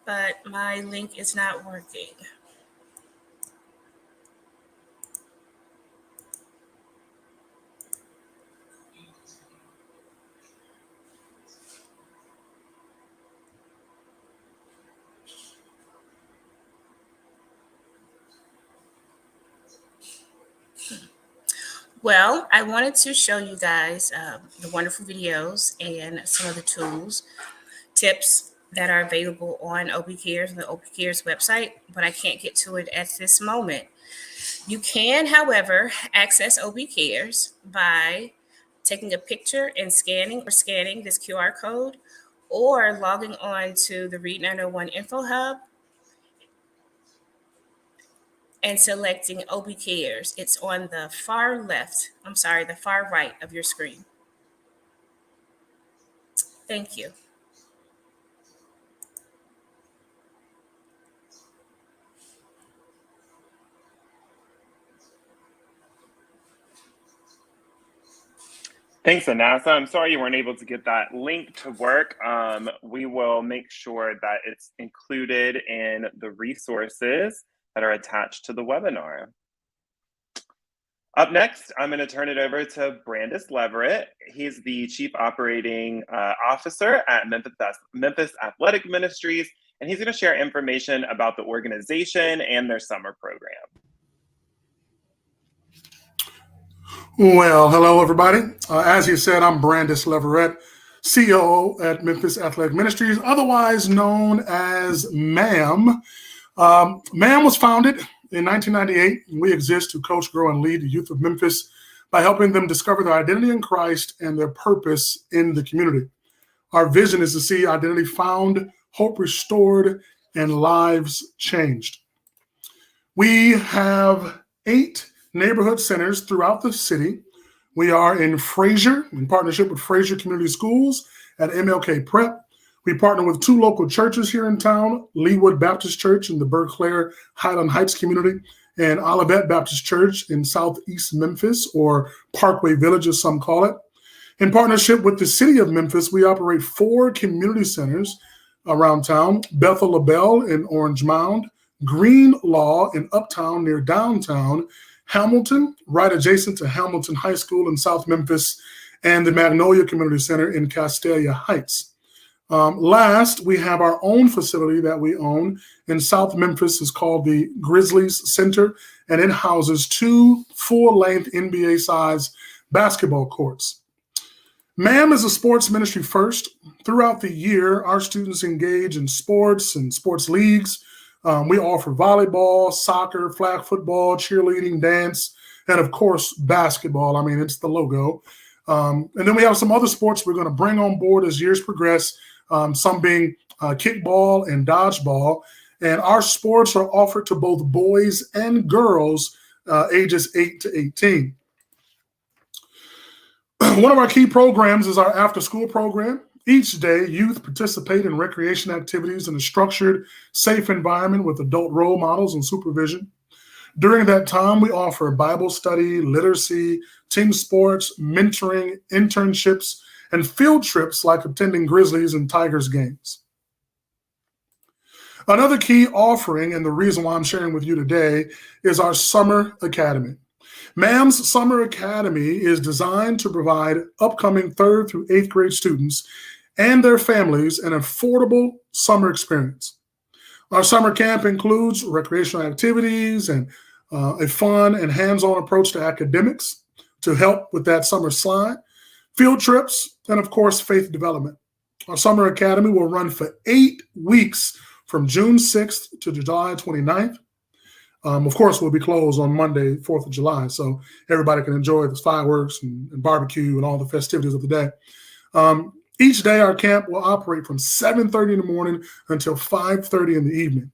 But my link is not working. Well, I wanted to show you guys the wonderful videos and some of the tools, tips that are available on OB Cares and the OB Cares website, but I can't get to it at this moment. You can, however, access OB Cares by taking a picture and scanning this QR code, or logging on to the Read 901 Info Hub and selecting OB Cares. It's on the far right of your screen. Thank you. Thanks, Anassa. I'm sorry you weren't able to get that link to work. We will make sure that it's included in the resources that are attached to the webinar. Up next, I'm going to turn it over to Brandis Leverett. He's the Chief Operating Officer at Memphis Athletic Ministries, and he's going to share information about the organization and their summer program. Well, hello, everybody. As you said, I'm Brandis Leverett, COO at Memphis Athletic Ministries, otherwise known as MAM. MAM was founded in 1998. We exist to coach, grow, and lead the youth of Memphis by helping them discover their identity in Christ and their purpose in the community. Our vision is to see identity found, hope restored, and lives changed. We have 8 neighborhood centers throughout the city. We are in Fraser, in partnership with Fraser Community Schools at MLK Prep. We partner with 2 local churches here in town, Leewood Baptist Church in the Berkeley Highland Heights community, and Olivet Baptist Church in Southeast Memphis, or Parkway Village as some call it. In partnership with the city of Memphis, we operate 4 community centers around town: Bethel LaBelle in Orange Mound, Green Law in Uptown near downtown, Hamilton, right adjacent to Hamilton High School in South Memphis, and the Magnolia Community Center in Castalia Heights. Last, we have our own facility that we own in South Memphis. It's called the Grizzlies Center, and it houses 2 full-length NBA-size basketball courts. MAM is a sports ministry first. Throughout the year, our students engage in sports and sports leagues. We offer volleyball, soccer, flag football, cheerleading, dance, and of course, basketball. I mean, it's the logo. And then we have some other sports we're going to bring on board as years progress, some being kickball and dodgeball. And our sports are offered to both boys and girls ages 8 to 18. One of our key programs is our after-school program. Each day, youth participate in recreation activities in a structured, safe environment with adult role models and supervision. During that time, we offer Bible study, literacy, team sports, mentoring, internships, and field trips like attending Grizzlies and Tigers games. Another key offering, and the reason why I'm sharing with you today, is our Summer Academy. MAM's Summer Academy is designed to provide upcoming 3rd through 8th grade students and their families an affordable summer experience. Our summer camp includes recreational activities and a fun and hands-on approach to academics to help with that summer slide, field trips, and of course, faith development. Our Summer Academy will run for 8 weeks from June 6th to July 29th. Of course, we'll be closed on Monday, 4th of July, so everybody can enjoy the fireworks and barbecue and all the festivities of the day. Each day, our camp will operate from 7:30 in the morning until 5:30 in the evening.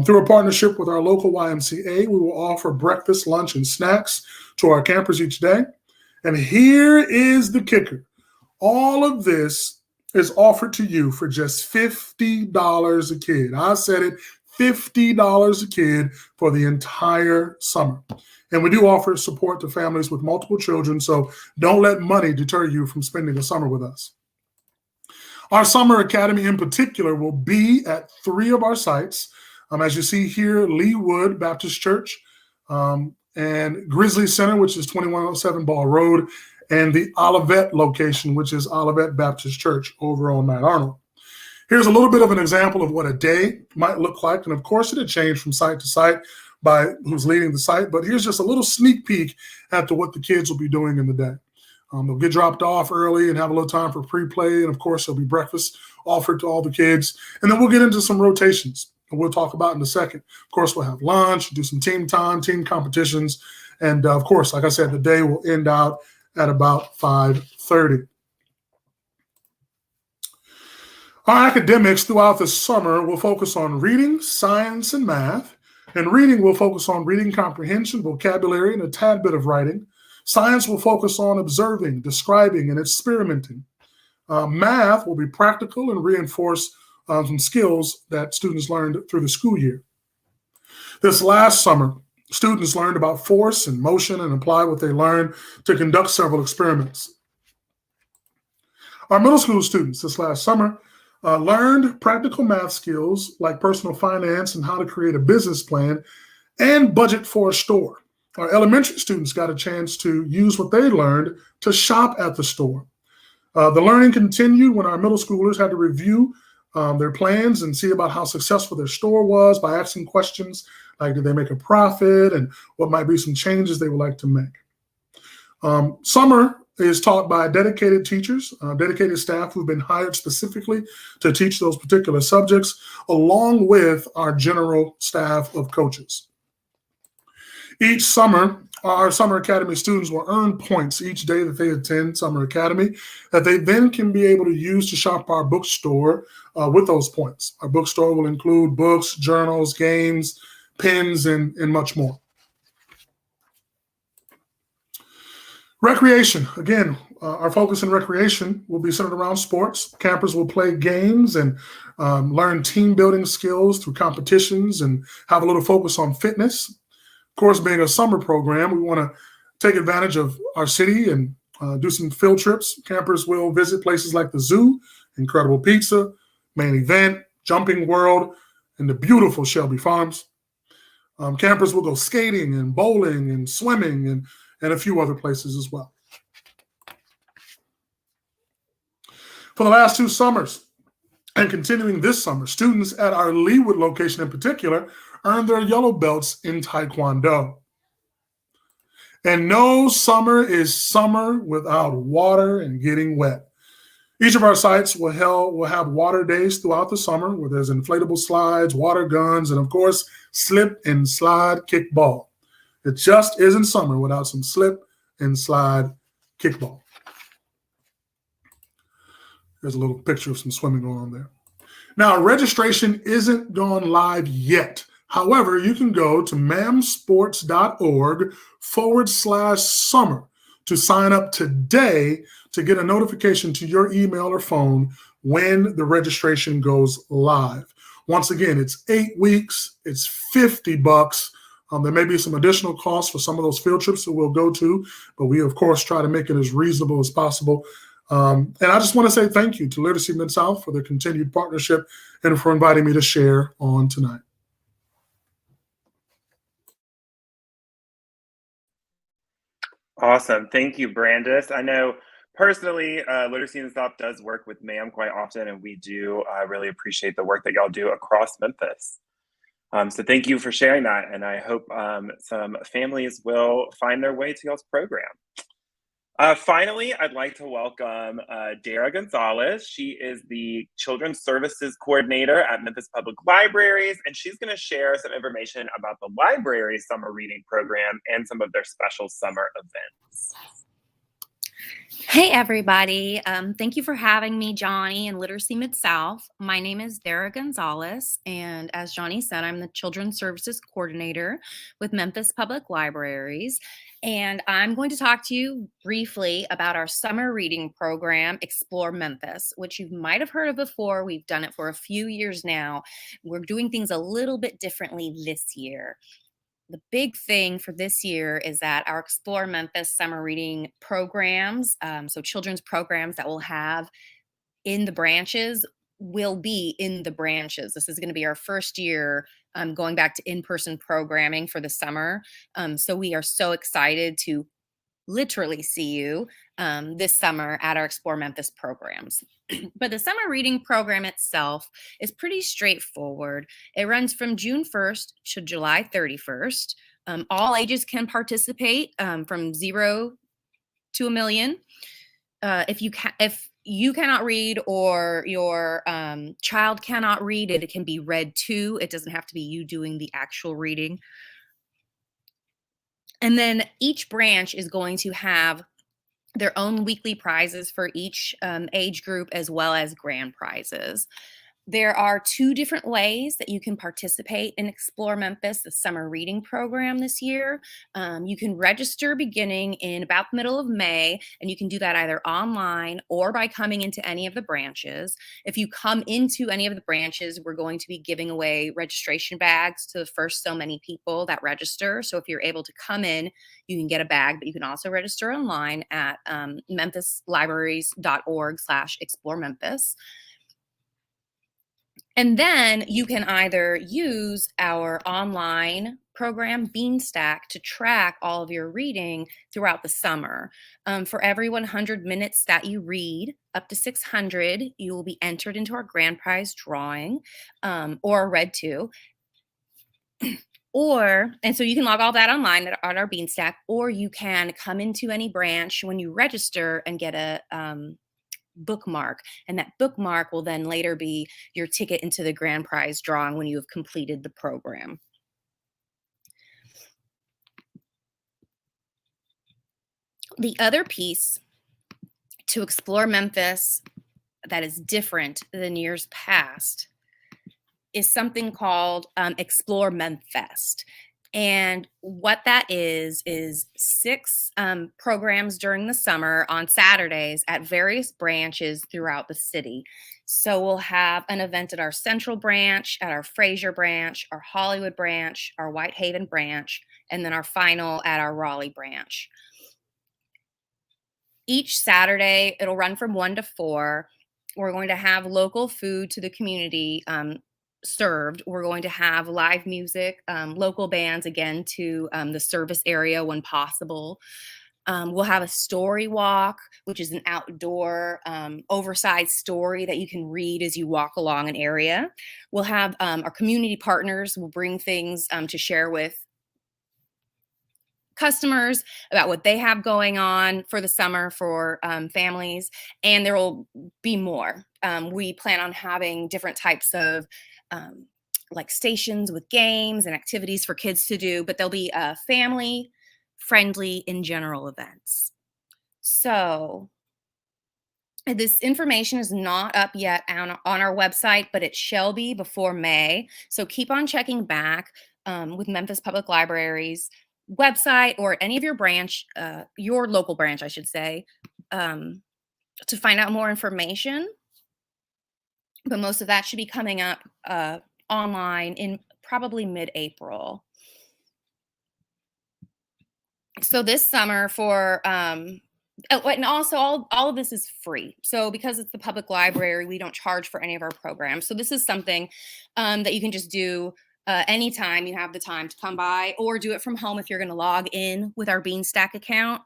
Through a partnership with our local YMCA, we will offer breakfast, lunch, and snacks to our campers each day. And here is the kicker. All of this is offered to you for just $50 a kid. I said it, $50 a kid for the entire summer. And we do offer support to families with multiple children, so don't let money deter you from spending the summer with us. Our summer academy in particular will be at 3 of our sites. As you see here, Leewood Baptist Church and Grizzlies Center, which is 2107 Ball Road, and the Olivet location, which is Olivet Baptist Church over on Mount Arnold. Here's a little bit of an example of what a day might look like. And of course, it'll change from site to site by who's leading the site. But here's just a little sneak peek at what the kids will be doing in the day. They'll get dropped off early and have a little time for pre-play. And of course, there'll be breakfast offered to all the kids. And then we'll get into some rotations, and we'll talk about in a second. Of course, we'll have lunch, do some team time, team competitions. And of course, like I said, the day will end out at about 5:30. Our academics throughout the summer will focus on reading, science, and math. And reading will focus on reading comprehension, vocabulary, and a tad bit of writing. Science will focus on observing, describing, and experimenting. Math will be practical and reinforce some skills that students learned through the school year. This last summer, students learned about force and motion and applied what they learned to conduct several experiments. Our middle school students this last summer learned practical math skills like personal finance and how to create a business plan and budget for a store. Our elementary students got a chance to use what they learned to shop at the store. The learning continued when our middle schoolers had to review their plans and see about how successful their store was by asking questions like, did they make a profit, and what might be some changes they would like to make. Summer is taught by dedicated teachers, dedicated staff who've been hired specifically to teach those particular subjects, along with our general staff of coaches. Each summer, our Summer Academy students will earn points each day that they attend Summer Academy that they then can be able to use to shop our bookstore with those points. Our bookstore will include books, journals, games, pens, and much more. Recreation. Again, our focus in recreation will be centered around sports. Campers will play games and learn team building skills through competitions and have a little focus on fitness. Of course, being a summer program, we want to take advantage of our city and do some field trips. Campers will visit places like the zoo, Incredible Pizza, Main Event, Jumping World, and the beautiful Shelby Farms. Campers will go skating and bowling and swimming and a few other places as well. For the last 2 summers and continuing this summer, students at our Leewood location in particular earned their yellow belts in Taekwondo. And no summer is summer without water and getting wet. Each of our sites will have water days throughout the summer where there's inflatable slides, water guns, and of course, slip and slide kickball. It just isn't summer without some slip and slide kickball. There's a little picture of some swimming going on there. Now, registration isn't gone live yet. However, you can go to mamsports.org/summer to sign up today to get a notification to your email or phone when the registration goes live. Once again, it's 8 weeks, it's $50. There may be some additional costs for some of those field trips that we'll go to, but we, of course, try to make it as reasonable as possible. And I just want to say thank you to Literacy Mid-South for their continued partnership and for inviting me to share on tonight. Awesome. Thank you, Brandis. I know personally, Literacy Mid-South does work with MAM quite often, and we do really appreciate the work that y'all do across Memphis. So thank you for sharing that, and I hope some families will find their way to y'all's program. Finally, I'd like to welcome Dara Gonzalez. She is the Children's Services Coordinator at Memphis Public Libraries, and she's going to share some information about the library's summer reading program and some of their special summer events. Hey everybody, thank you for having me, Johnny, and Literacy Mid-South. My name is Dara Gonzalez, and as Johnny said, I'm the Children's Services Coordinator with Memphis Public Libraries, and I'm going to talk to you briefly about our summer reading program, Explore Memphis, which you might have heard of before. We've done it for a few years now. We're doing things a little bit differently this year. The big thing for this year is that our Explore Memphis summer reading programs, so children's programs that we'll have in the branches, will be in the branches. This is going to be our first year going back to in-person programming for the summer. So we are so excited to literally see you this summer at our Explore Memphis programs. But the summer reading program itself is pretty straightforward. It runs from June 1st to July 31st. All ages can participate from 0 to 1 million. If you cannot read or your child cannot read, it can be read to. It doesn't have to be you doing the actual reading. And then each branch is going to have their own weekly prizes for each age group, as well as grand prizes. There are 2 different ways that you can participate in Explore Memphis, the summer reading program this year. You can register beginning in about the middle of May, and you can do that either online or by coming into any of the branches. If you come into any of the branches, we're going to be giving away registration bags to the first so many people that register. So if you're able to come in, you can get a bag, but you can also register online at memphislibraries.org/Explore Memphis. And then you can either use our online program, Beanstack, to track all of your reading throughout the summer. For every 100 minutes that you read, up to 600, you will be entered into our grand prize drawing or read to. And so you can log all that online at our Beanstack, or you can come into any branch when you register and get a bookmark, and that bookmark will then later be your ticket into the grand prize drawing when you have completed the program. The other piece to Explore Memphis that is different than years past is something called Explore Memphis. And what that is 6 programs during the summer on Saturdays at various branches throughout the city. So we'll have an event at our Central branch, at our Fraser branch, our Hollywood branch, our Whitehaven branch, and then our final at our Raleigh branch. Each Saturday, it'll run from 1 to 4. We're going to have local food to the community served. We're going to have live music, local bands, again, to the service area when possible. We'll have a story walk, which is an outdoor oversized story that you can read as you walk along an area. We'll have our community partners will bring things to share with customers about what they have going on for the summer for families, and there will be more. We plan on having different types of like stations with games and activities for kids to do, but there'll be family friendly in general events. So this information is not up yet on our website, but it shall be before May. So keep on checking back with Memphis Public Libraries website or any of your branch, your local branch, I should say, to find out more information. But most of that should be coming up online in probably mid-April. So this summer for, and also all of this is free. So because it's the public library, we don't charge for any of our programs. So this is something that you can just do anytime you have the time to come by, or do it from home if you're going to log in with our Beanstack account.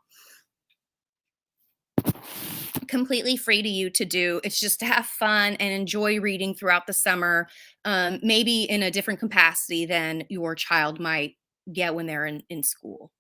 Completely free to you to do. It's just to have fun and enjoy reading throughout the summer, maybe in a different capacity than your child might get when they're in school.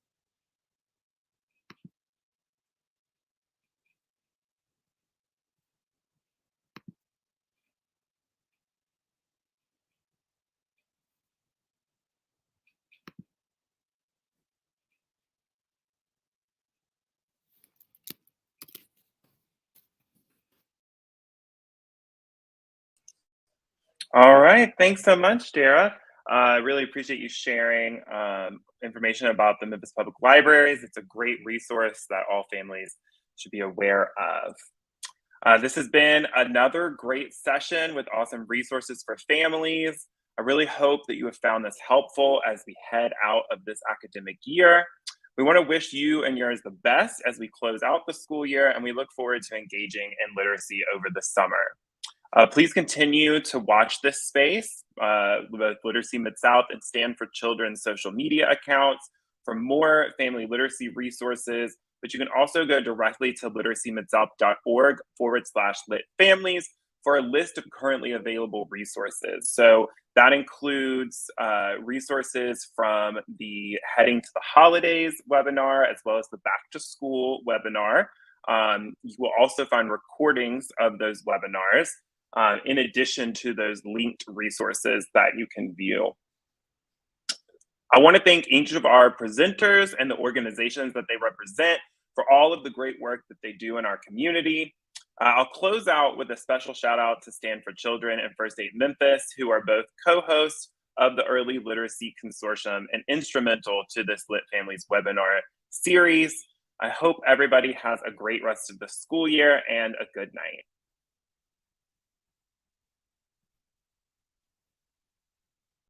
All right, thanks so much, Dara. I really appreciate you sharing information about the Memphis Public Libraries. It's a great resource that all families should be aware of. This has been another great session with awesome resources for families. I really hope that you have found this helpful as we head out of this academic year. We want to wish you and yours the best as we close out the school year, and we look forward to engaging in literacy over the summer. Please continue to watch this space with Literacy Mid-South and Stand for Children's social media accounts for more family literacy resources, but you can also go directly to literacymidsouth.org/litfamilies for a list of currently available resources. So that includes resources from the Heading to the Holidays webinar, as well as the Back to School webinar. You will also find recordings of those webinars, in addition to those linked resources that you can view. I want to thank each of our presenters and the organizations that they represent for all of the great work that they do in our community. I'll close out with a special shout out to Stand for Children and First Aid Memphis, who are both co-hosts of the Early Literacy Consortium and instrumental to this Lit Families webinar series. I hope everybody has a great rest of the school year and a good night.